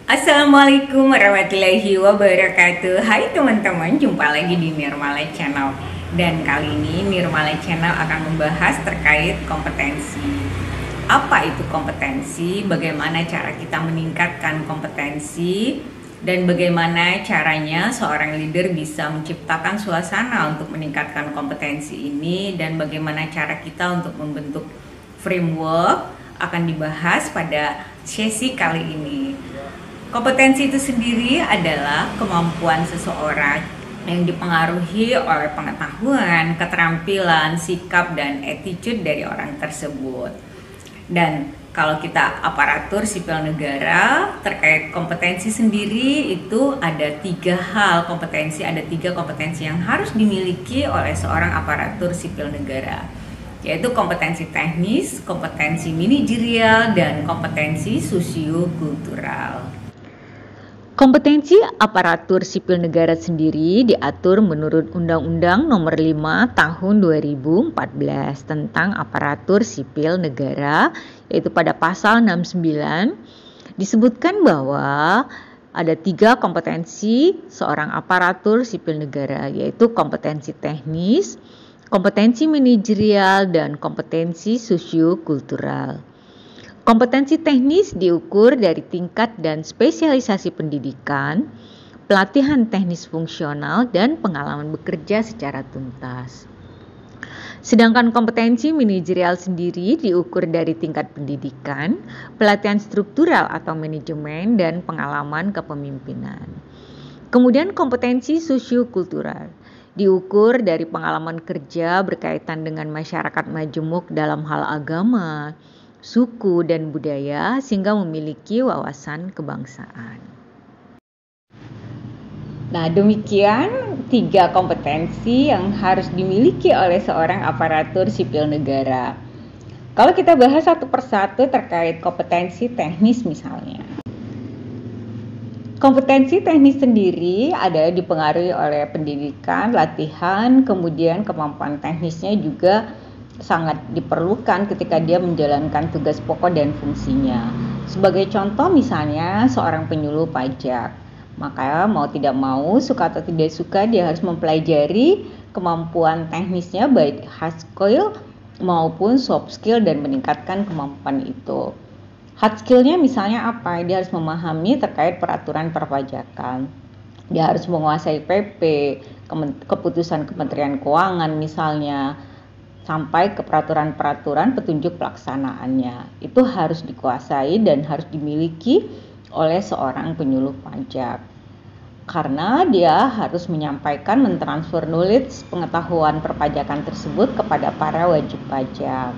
Assalamualaikum warahmatullahi wabarakatuh. Hai teman-teman, jumpa lagi di Nirmala Channel. Dan kali ini Nirmala Channel akan membahas terkait kompetensi. Apa itu kompetensi? Bagaimana cara kita meningkatkan kompetensi? Dan bagaimana caranya seorang leader bisa menciptakan suasana untuk meningkatkan kompetensi ini? Dan bagaimana cara kita untuk membentuk framework akan dibahas pada sesi kali ini. Kompetensi itu sendiri adalah kemampuan seseorang yang dipengaruhi oleh pengetahuan, keterampilan, sikap, dan attitude dari orang tersebut. Dan kalau kita aparatur sipil negara terkait kompetensi sendiri itu ada tiga kompetensi yang harus dimiliki oleh seorang aparatur sipil negara, yaitu kompetensi teknis, kompetensi manajerial, dan kompetensi sosiokultural. Kompetensi aparatur sipil negara sendiri diatur menurut Undang-Undang Nomor 5 Tahun 2014 tentang aparatur sipil negara, yaitu pada pasal 69 disebutkan bahwa ada tiga kompetensi seorang aparatur sipil negara, yaitu kompetensi teknis, kompetensi manajerial, dan kompetensi sosiokultural. Kompetensi teknis diukur dari tingkat dan spesialisasi pendidikan, pelatihan teknis fungsional, dan pengalaman bekerja secara tuntas. Sedangkan kompetensi manajerial sendiri diukur dari tingkat pendidikan, pelatihan struktural atau manajemen, dan pengalaman kepemimpinan. Kemudian kompetensi sosiokultural diukur dari pengalaman kerja berkaitan dengan masyarakat majemuk dalam hal agama, suku, dan budaya sehingga memiliki wawasan kebangsaan. Nah, demikian tiga kompetensi yang harus dimiliki oleh seorang aparatur sipil negara. Kalau kita bahas satu persatu terkait kompetensi teknis misalnya. Kompetensi teknis sendiri ada dipengaruhi oleh pendidikan, latihan, kemudian kemampuan teknisnya juga sangat diperlukan ketika dia menjalankan tugas pokok dan fungsinya. Sebagai contoh misalnya seorang penyuluh pajak, maka mau tidak mau, suka atau tidak suka, dia harus mempelajari kemampuan teknisnya baik hard skill maupun soft skill dan meningkatkan kemampuan itu. Hard skillnya misalnya apa? Dia harus memahami terkait peraturan perpajakan. Dia harus menguasai PP, keputusan Kementerian Keuangan misalnya, sampai ke peraturan-peraturan petunjuk pelaksanaannya. Itu harus dikuasai dan harus dimiliki oleh seorang penyuluh pajak. Karena dia harus menyampaikan, mentransfer knowledge, pengetahuan perpajakan tersebut kepada para wajib pajak.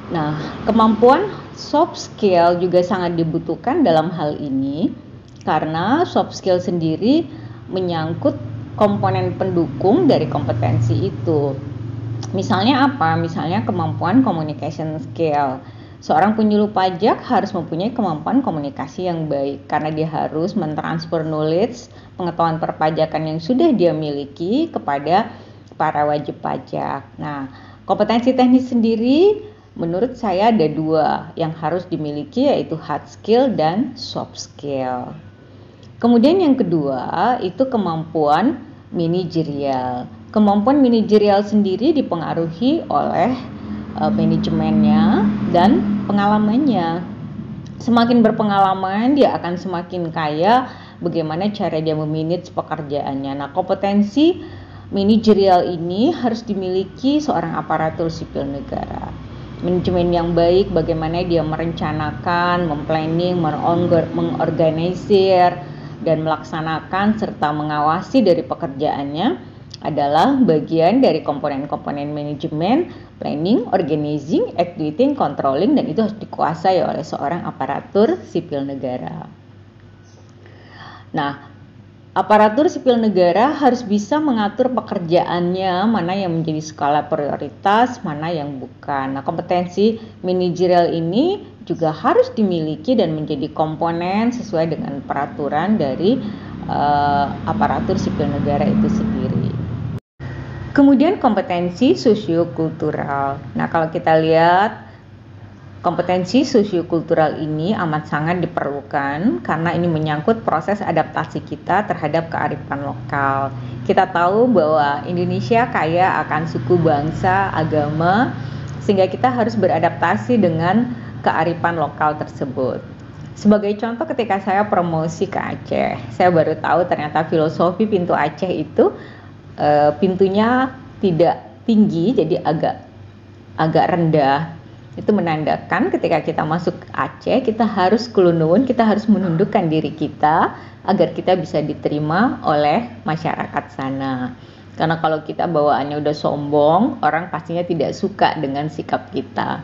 Nah, kemampuan soft skill juga sangat dibutuhkan dalam hal ini karena soft skill sendiri menyangkut komponen pendukung dari kompetensi itu. Misalnya apa? Misalnya kemampuan communication skill. Seorang penyuluh pajak harus mempunyai kemampuan komunikasi yang baik karena dia harus mentransfer knowledge, pengetahuan perpajakan yang sudah dia miliki kepada para wajib pajak. Nah, kompetensi teknis sendiri menurut saya ada dua yang harus dimiliki, yaitu hard skill dan soft skill. Kemudian yang kedua itu kemampuan manajerial. Kemampuan manajerial sendiri dipengaruhi oleh manajemennya dan pengalamannya. Semakin berpengalaman, dia akan semakin kaya bagaimana cara dia memanage pekerjaannya. Nah, kompetensi manajerial ini harus dimiliki seorang aparatur sipil negara. Manajemen yang baik, bagaimana dia merencanakan, memplanning, mengorganisir, dan melaksanakan serta mengawasi dari pekerjaannya adalah bagian dari komponen-komponen manajemen, planning, organizing, executing, controlling, dan itu harus dikuasai oleh seorang aparatur sipil negara. Nah, aparatur sipil negara harus bisa mengatur pekerjaannya, mana yang menjadi skala prioritas, mana yang bukan. Nah, kompetensi manajerial ini juga harus dimiliki dan menjadi komponen sesuai dengan peraturan dari aparatur sipil negara itu sendiri. Kemudian kompetensi sosiokultural. Nah, kalau kita lihat kompetensi sosiokultural ini amat sangat diperlukan karena ini menyangkut proses adaptasi kita terhadap kearifan lokal. Kita tahu bahwa Indonesia kaya akan suku, bangsa, agama, sehingga kita harus beradaptasi dengan kearifan lokal tersebut. Sebagai contoh, ketika saya promosi ke Aceh, saya baru tahu ternyata filosofi pintu Aceh itu pintunya tidak tinggi, jadi agak rendah. Itu menandakan ketika kita masuk Aceh, kita harus kulunun, kita harus menundukkan diri kita agar kita bisa diterima oleh masyarakat sana. Karena kalau kita bawaannya udah sombong, orang pastinya tidak suka dengan sikap kita.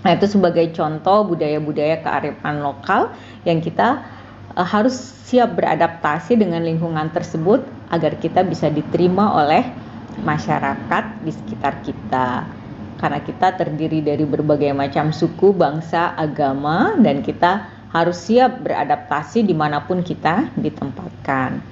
Nah, itu sebagai contoh budaya-budaya kearifan lokal yang kita harus siap beradaptasi dengan lingkungan tersebut agar kita bisa diterima oleh masyarakat di sekitar kita. Karena kita terdiri dari berbagai macam suku, bangsa, agama, dan kita harus siap beradaptasi dimanapun kita ditempatkan.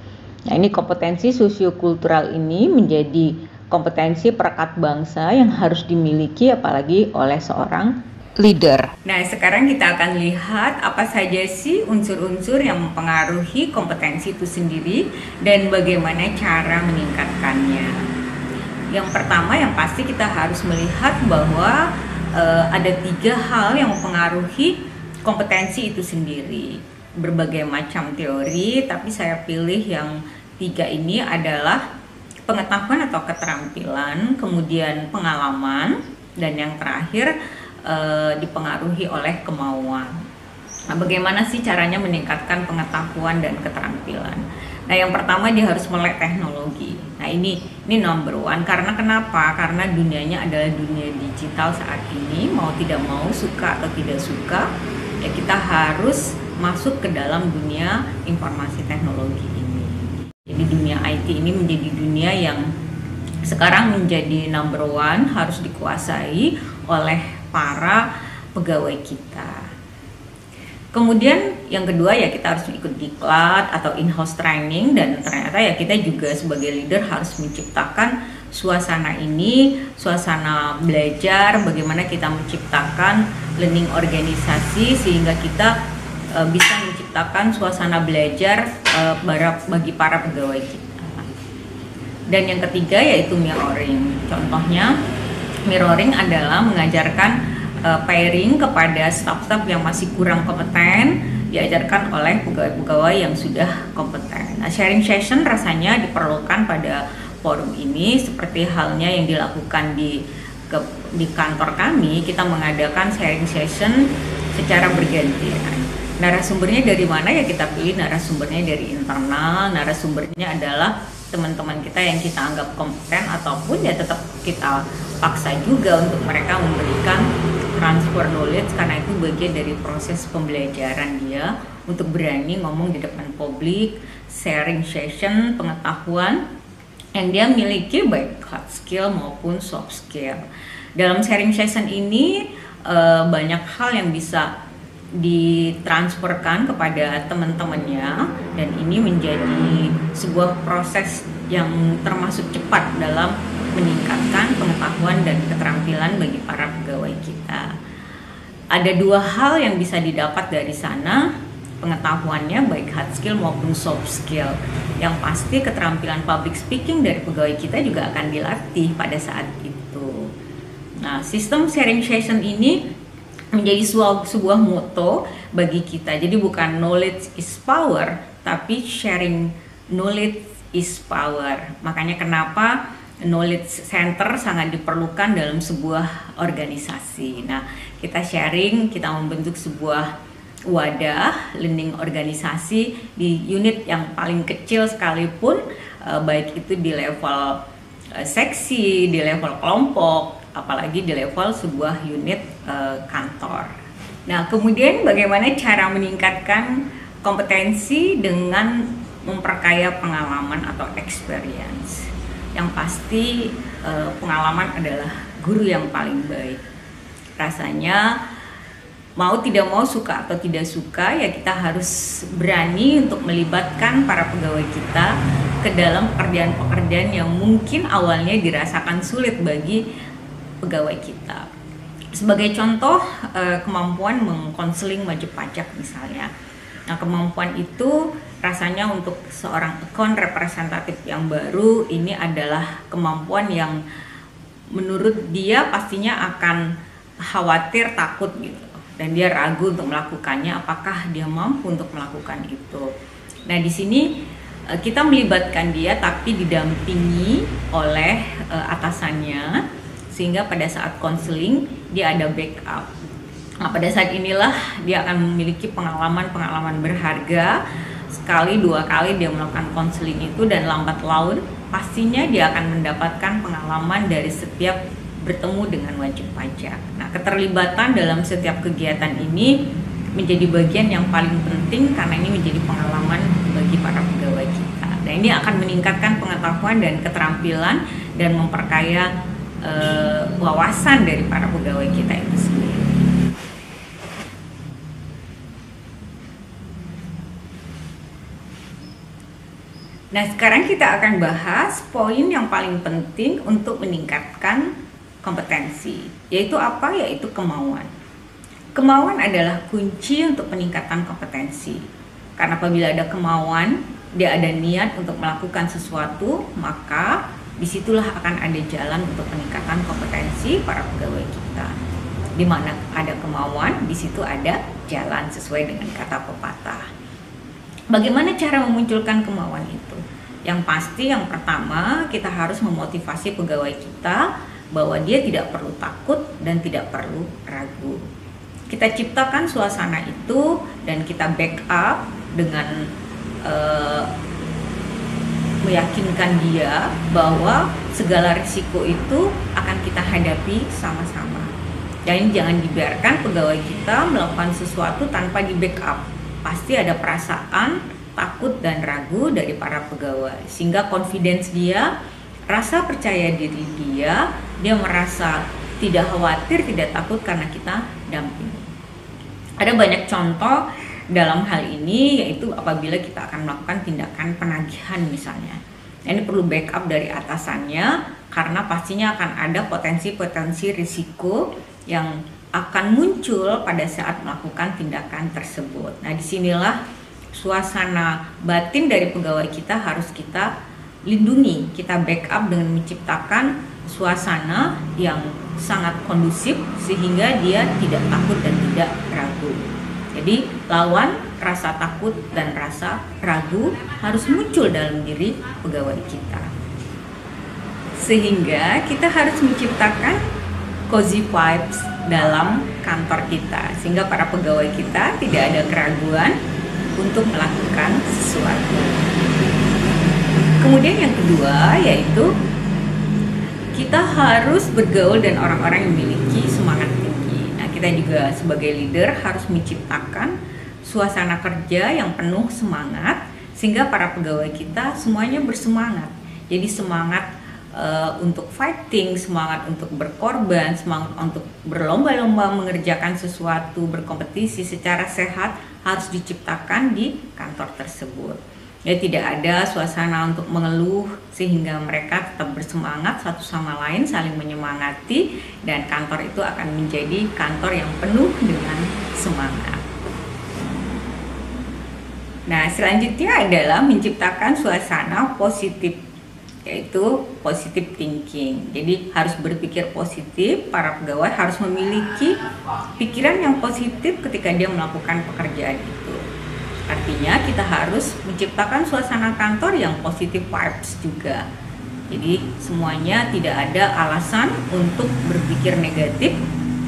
Nah, ini kompetensi sosiokultural ini menjadi kompetensi perekat bangsa yang harus dimiliki apalagi oleh seorang leader. Nah, sekarang kita akan lihat apa saja sih unsur-unsur yang mempengaruhi kompetensi itu sendiri dan bagaimana cara meningkatkannya. Yang pertama yang pasti kita harus melihat bahwa ada 3 hal yang mempengaruhi kompetensi itu sendiri. Berbagai macam teori, tapi saya pilih yang 3 ini adalah pengetahuan atau keterampilan, kemudian pengalaman, dan yang terakhir dipengaruhi oleh kemauan. Nah, bagaimana sih caranya meningkatkan pengetahuan dan keterampilan? Nah, yang pertama dia harus melek teknologi. Nah, ini number one. Karena kenapa? Karena dunianya adalah dunia digital saat ini. Mau tidak mau, suka atau tidak suka, ya kita harus masuk ke dalam dunia informasi teknologi ini. Jadi dunia IT ini menjadi dunia yang sekarang menjadi number one, harus dikuasai oleh para pegawai kita. Kemudian yang kedua ya kita harus ikut diklat atau in-house training, dan ternyata ya kita juga sebagai leader harus menciptakan suasana ini, suasana belajar, bagaimana kita menciptakan learning organisasi sehingga kita bisa menciptakan suasana belajar bagi para pegawai kita. Dan yang ketiga yaitu mirroring. Contohnya mirroring adalah mengajarkan pairing kepada staff-staff yang masih kurang kompeten, diajarkan oleh pegawai-pegawai yang sudah kompeten. Nah, sharing session rasanya diperlukan pada forum ini, seperti halnya yang dilakukan di kantor kami. Kita mengadakan sharing session secara bergantian. Narasumbernya dari mana? Ya kita pilih narasumbernya dari internal. Narasumbernya adalah teman-teman kita yang kita anggap kompeten, ataupun ya tetap kita paksa juga untuk mereka memberikan transfer knowledge, karena itu bagian dari proses pembelajaran dia untuk berani ngomong di depan publik, sharing session pengetahuan yang dia miliki baik hard skill maupun soft skill. Dalam sharing session ini banyak hal yang bisa ditransferkan kepada teman-temannya, dan ini menjadi sebuah proses yang termasuk cepat dalam meningkatkan pengetahuan dan keterampilan bagi para pegawai kita. Ada 2 hal yang bisa didapat dari sana, pengetahuannya baik hard skill maupun soft skill. Yang pasti keterampilan public speaking dari pegawai kita juga akan dilatih pada saat itu. Nah, sistem sharing session ini menjadi sebuah motto bagi kita. Jadi bukan knowledge is power, tapi sharing knowledge is power. Makanya kenapa knowledge center sangat diperlukan dalam sebuah organisasi. Nah, kita sharing, kita membentuk sebuah wadah learning organisasi di unit yang paling kecil sekalipun, baik itu di level seksi, di level kelompok, apalagi di level sebuah unit kantor. Nah, kemudian bagaimana cara meningkatkan kompetensi dengan memperkaya pengalaman atau experience? Yang pasti pengalaman adalah guru yang paling baik. Rasanya mau tidak mau, suka atau tidak suka, ya kita harus berani untuk melibatkan para pegawai kita ke dalam pekerjaan-pekerjaan yang mungkin awalnya dirasakan sulit bagi pegawai kita. Sebagai contoh, kemampuan mengkonseling wajib pajak misalnya. Nah, kemampuan itu rasanya untuk seorang account representatif yang baru ini adalah kemampuan yang menurut dia pastinya akan khawatir, takut gitu. Dan dia ragu untuk melakukannya, apakah dia mampu untuk melakukan itu. Nah, di sini kita melibatkan dia tapi didampingi oleh atasannya, sehingga pada saat konseling dia ada backup. Nah, pada saat inilah dia akan memiliki pengalaman berharga. Sekali dua kali dia melakukan konseling itu, dan lambat laun pastinya dia akan mendapatkan pengalaman dari setiap bertemu dengan wajib pajak. Nah, keterlibatan dalam setiap kegiatan ini menjadi bagian yang paling penting karena ini menjadi pengalaman bagi para pegawai kita. Dan ini akan meningkatkan pengetahuan dan keterampilan dan memperkaya wawasan dari para pegawai kita itu sendiri. Nah, sekarang kita akan bahas poin yang paling penting untuk meningkatkan kompetensi, yaitu apa? Yaitu kemauan. Kemauan adalah kunci untuk peningkatan kompetensi. Karena apabila ada kemauan, dia ada niat untuk melakukan sesuatu, maka disitulah akan ada jalan untuk peningkatan kompetensi para pegawai kita. Di mana ada kemauan, di situ ada jalan sesuai dengan kata pepatah. Bagaimana cara memunculkan kemauan itu? Yang pasti, yang pertama, kita harus memotivasi pegawai kita bahwa dia tidak perlu takut dan tidak perlu ragu. Kita ciptakan suasana itu dan kita backup dengan meyakinkan dia bahwa segala risiko itu akan kita hadapi sama-sama. Dan jangan dibiarkan pegawai kita melakukan sesuatu tanpa di backup. Pasti ada perasaan takut dan ragu dari para pegawai, sehingga confidence dia, rasa percaya diri dia merasa tidak khawatir, tidak takut karena kita dampingi. Ada banyak contoh dalam hal ini, yaitu apabila kita akan melakukan tindakan penagihan misalnya. Ini perlu backup dari atasannya karena pastinya akan ada potensi-potensi risiko yang akan muncul pada saat melakukan tindakan tersebut. Nah, disinilah suasana batin dari pegawai kita harus kita lindungi, kita backup dengan menciptakan suasana yang sangat kondusif sehingga dia tidak takut dan tidak ragu. Jadi lawan rasa takut dan rasa ragu harus muncul dalam diri pegawai kita. Sehingga kita harus menciptakan cozy vibes dalam kantor kita, sehingga para pegawai kita tidak ada keraguan untuk melakukan sesuatu. Kemudian yang kedua yaitu kita harus bergaul dan orang-orang yang memiliki semangat tinggi. Nah, kita juga sebagai leader harus menciptakan suasana kerja yang penuh semangat sehingga para pegawai kita semuanya bersemangat. Jadi semangat untuk fighting, semangat untuk berkorban, semangat untuk berlomba-lomba mengerjakan sesuatu, berkompetisi secara sehat harus diciptakan di kantor tersebut. Ya, tidak ada suasana untuk mengeluh sehingga mereka tetap bersemangat satu sama lain, saling menyemangati, dan kantor itu akan menjadi kantor yang penuh dengan semangat. Nah, selanjutnya adalah menciptakan suasana positif, yaitu positive thinking. Jadi harus berpikir positif, para pegawai harus memiliki pikiran yang positif ketika dia melakukan pekerjaan itu. Artinya kita harus menciptakan suasana kantor yang positive vibes juga. Jadi semuanya tidak ada alasan untuk berpikir negatif,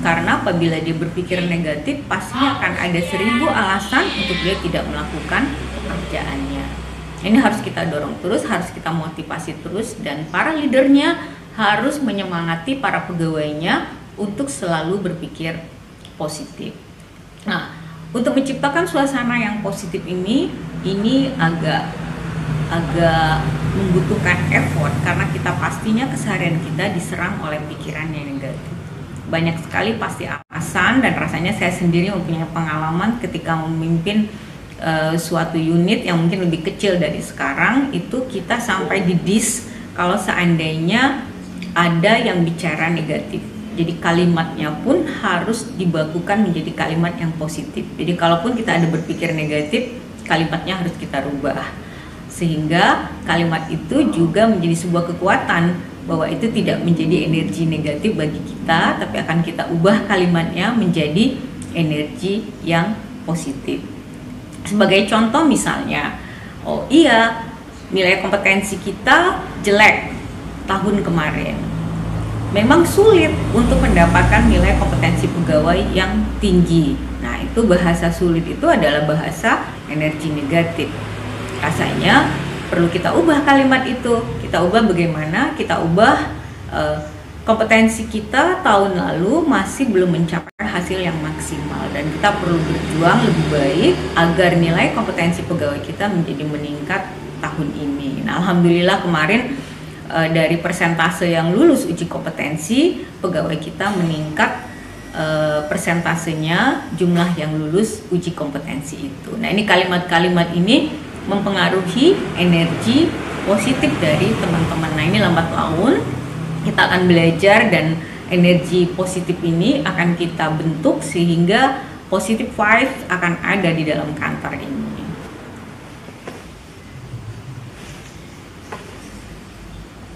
karena apabila dia berpikir negatif pastinya akan ada 1000 alasan untuk dia tidak melakukan pekerjaannya. Ini harus kita dorong terus, harus kita motivasi terus, dan para leadernya harus menyemangati para pegawainya untuk selalu berpikir positif. Nah, untuk menciptakan suasana yang positif ini agak membutuhkan effort karena kita pastinya keseharian kita diserang oleh pikiran yang negatif. Banyak sekali pasti alasan, dan rasanya saya sendiri mempunyai pengalaman ketika memimpin suatu unit yang mungkin lebih kecil dari sekarang, itu kita sampai di dis kalau seandainya ada yang bicara negatif. Jadi kalimatnya pun harus dibakukan menjadi kalimat yang positif. Jadi kalaupun kita ada berpikir negatif, kalimatnya harus kita rubah. Sehingga kalimat itu juga menjadi sebuah kekuatan bahwa itu tidak menjadi energi negatif bagi kita, tapi akan kita ubah kalimatnya menjadi energi yang positif. Sebagai contoh misalnya, oh iya, nilai kompetensi kita jelek tahun kemarin. Memang sulit untuk mendapatkan nilai kompetensi pegawai yang tinggi. Nah, itu bahasa sulit itu adalah bahasa energi negatif. Rasanya perlu kita ubah kalimat itu. Kita ubah bagaimana? Kita ubah kompetensi kita tahun lalu masih belum mencapai hasil yang maksimal, dan kita perlu berjuang lebih baik agar nilai kompetensi pegawai kita menjadi meningkat tahun ini. Nah, alhamdulillah kemarin dari persentase yang lulus uji kompetensi pegawai kita meningkat, persentasenya jumlah yang lulus uji kompetensi itu. Nah, ini kalimat-kalimat ini mempengaruhi energi positif dari teman-teman. Nah, ini lambat laun kita akan belajar, dan energi positif ini akan kita bentuk sehingga positive vibe akan ada di dalam kantor ini.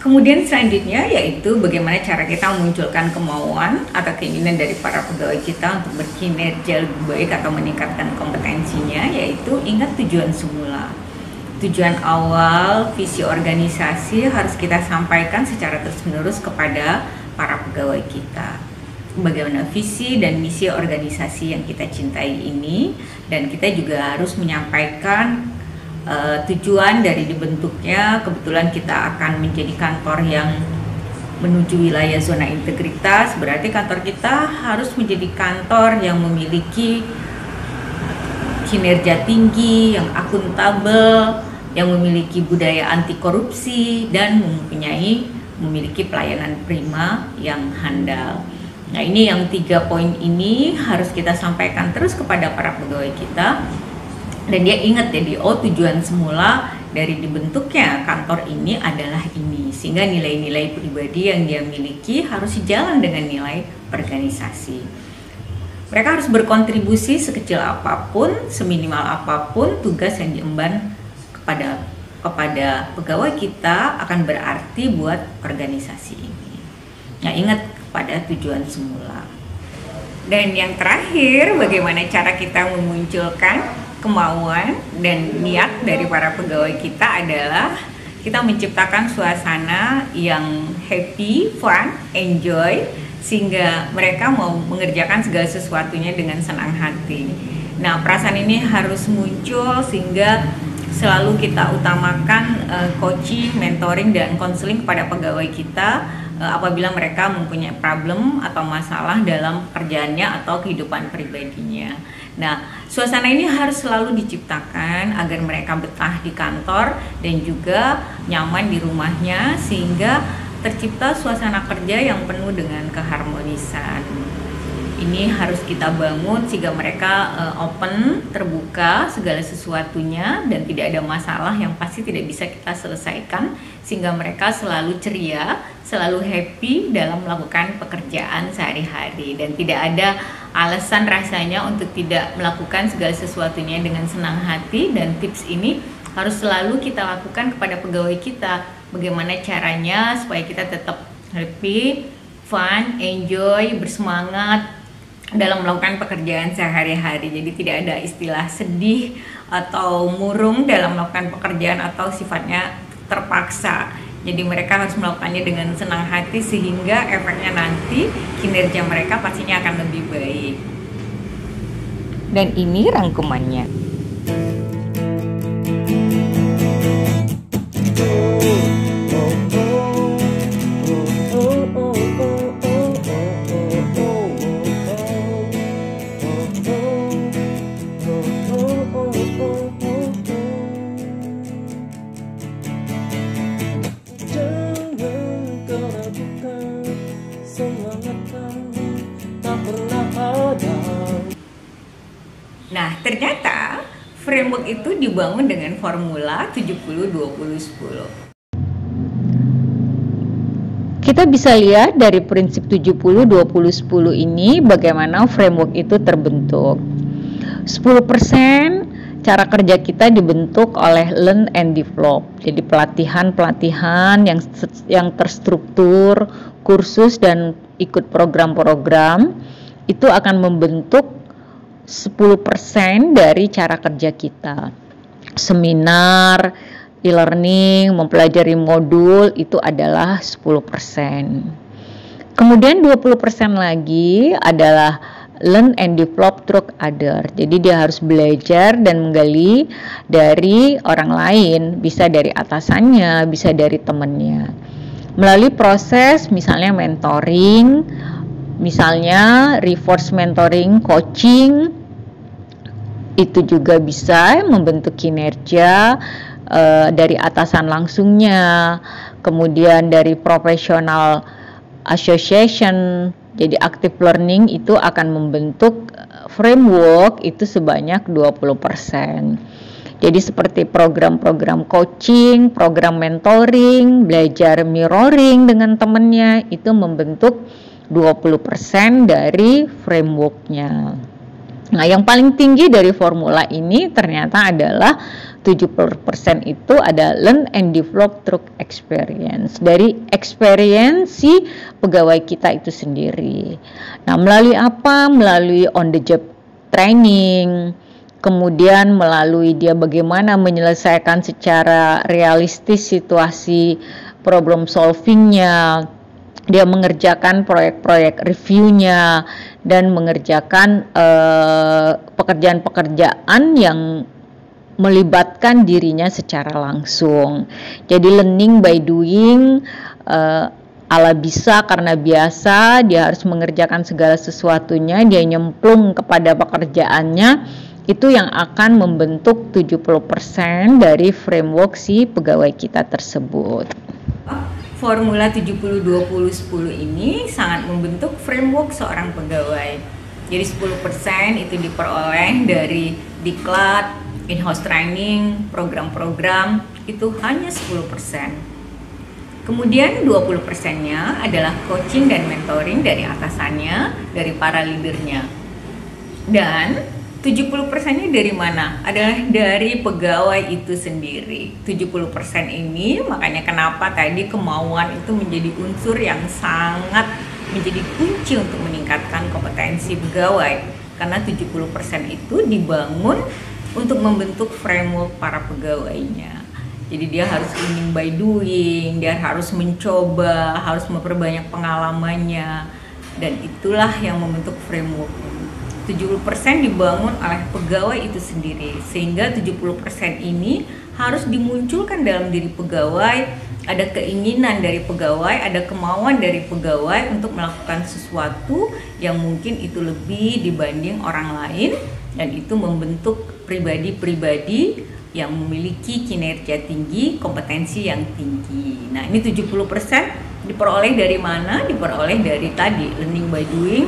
Kemudian selanjutnya yaitu bagaimana cara kita memunculkan kemauan atau keinginan dari para pegawai kita untuk berkinerja lebih baik atau meningkatkan kompetensinya, yaitu ingat tujuan semula. Tujuan awal, visi organisasi harus kita sampaikan secara terus-menerus kepada para pegawai kita. Bagaimana visi dan misi organisasi yang kita cintai ini, dan kita juga harus menyampaikan tujuan dari dibentuknya. Kebetulan kita akan menjadi kantor yang menuju wilayah zona integritas, berarti kantor kita harus menjadi kantor yang memiliki kinerja tinggi, yang akuntabel, yang memiliki budaya anti korupsi, dan memiliki pelayanan prima yang handal. Nah, ini yang 3 poin ini harus kita sampaikan terus kepada para pegawai kita, dan dia ingat jadi tujuan semula dari dibentuknya kantor ini adalah ini, sehingga nilai-nilai pribadi yang dia miliki harus sejalan dengan nilai organisasi. Mereka harus berkontribusi sekecil apapun, seminimal apapun tugas yang diemban kepada pegawai kita akan berarti buat organisasi ini. Nah, ingat pada tujuan semula. Dan yang terakhir, bagaimana cara kita memunculkan kemauan dan niat dari para pegawai kita adalah kita menciptakan suasana yang happy, fun, enjoy, sehingga mereka mau mengerjakan segala sesuatunya dengan senang hati. Nah, perasaan ini harus muncul sehingga selalu kita utamakan coaching, mentoring, dan konseling kepada pegawai kita apabila mereka mempunyai problem atau masalah dalam pekerjaannya atau kehidupan pribadinya. Nah, suasana ini harus selalu diciptakan agar mereka betah di kantor dan juga nyaman di rumahnya, sehingga tercipta suasana kerja yang penuh dengan keharmonisan. Ini harus kita bangun sehingga mereka open, terbuka segala sesuatunya, dan tidak ada masalah yang pasti tidak bisa kita selesaikan, sehingga mereka selalu ceria, selalu happy dalam melakukan pekerjaan sehari-hari, dan tidak ada alasan rasanya untuk tidak melakukan segala sesuatunya dengan senang hati. Dan tips ini harus selalu kita lakukan kepada pegawai kita. Bagaimana caranya supaya kita tetap happy, fun, enjoy, bersemangat dalam melakukan pekerjaan sehari-hari. Jadi tidak ada istilah sedih atau murung dalam melakukan pekerjaan atau sifatnya terpaksa. Jadi mereka harus melakukannya dengan senang hati, sehingga efeknya nanti kinerja mereka pastinya akan lebih baik. Dan ini rangkumannya. Nah, ternyata Framework itu dibangun dengan formula 70-20-10. Kita bisa lihat dari prinsip 70-20-10 ini bagaimana framework itu terbentuk. 10% cara kerja kita dibentuk oleh learn and develop. Jadi pelatihan-pelatihan yang terstruktur, kursus dan ikut program-program itu akan membentuk 10% dari cara kerja kita. Seminar, e-learning, mempelajari modul itu adalah 10%. Kemudian 20% lagi adalah learn and develop through other. Jadi dia harus belajar dan menggali dari orang lain, bisa dari atasannya, bisa dari temannya. Melalui proses misalnya mentoring, misalnya reverse mentoring, coaching, itu juga bisa membentuk kinerja dari atasan langsungnya, kemudian dari professional association. Jadi active learning itu akan membentuk framework itu sebanyak 20%. Jadi seperti program-program coaching, program mentoring, belajar mirroring dengan temannya itu membentuk 20% dari frameworknya. Nah, yang paling tinggi dari formula ini ternyata adalah 70% itu ada learn and develop through experience. Dari experience si pegawai kita itu sendiri. Nah, melalui apa? Melalui on the job training, kemudian melalui dia bagaimana menyelesaikan secara realistis situasi problem solvingnya, dia mengerjakan proyek-proyek reviewnya dan mengerjakan pekerjaan-pekerjaan yang melibatkan dirinya secara langsung. Jadi learning by doing ala bisa karena biasa, dia harus mengerjakan segala sesuatunya, dia nyemplung kepada pekerjaannya, itu yang akan membentuk 70% dari framework si pegawai kita tersebut. Formula 70-20-10 ini sangat membentuk framework seorang pegawai. Jadi 10% itu diperoleh dari diklat, in-house training, program-program, itu hanya 10%. Kemudian 20%-nya adalah coaching dan mentoring dari atasannya, dari para leadernya. Dan 70%-nya dari mana? Adalah dari pegawai itu sendiri. 70% ini makanya kenapa tadi kemauan itu menjadi unsur yang sangat menjadi kunci untuk meningkatkan kompetensi pegawai. Karena 70% itu dibangun untuk membentuk framework para pegawainya. Jadi dia harus learning by doing, dia harus mencoba, harus memperbanyak pengalamannya. Dan itulah yang membentuk framework. 70% dibangun oleh pegawai itu sendiri, sehingga 70% ini harus dimunculkan dalam diri pegawai, ada keinginan dari pegawai, ada kemauan dari pegawai untuk melakukan sesuatu yang mungkin itu lebih dibanding orang lain, dan itu membentuk pribadi-pribadi yang memiliki kinerja tinggi, kompetensi yang tinggi. Nah, ini 70% diperoleh dari mana? Diperoleh dari tadi, learning by doing.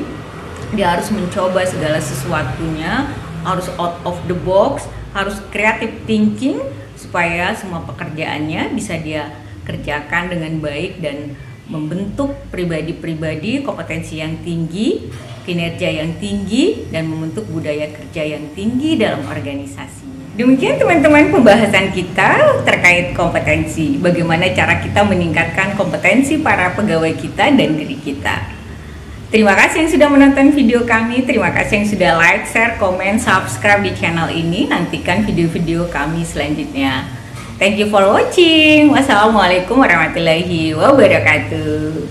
Dia harus mencoba segala sesuatunya, harus out of the box, harus creative thinking supaya semua pekerjaannya bisa dia kerjakan dengan baik dan membentuk pribadi-pribadi kompetensi yang tinggi, kinerja yang tinggi, dan membentuk budaya kerja yang tinggi dalam organisasi. Demikian teman-teman pembahasan kita terkait kompetensi, bagaimana cara kita meningkatkan kompetensi para pegawai kita dan diri kita. Terima kasih yang sudah menonton video kami, terima kasih yang sudah like, share, komen, subscribe di channel ini. Nantikan video-video kami selanjutnya. Thank you for watching. Wassalamualaikum warahmatullahi wabarakatuh.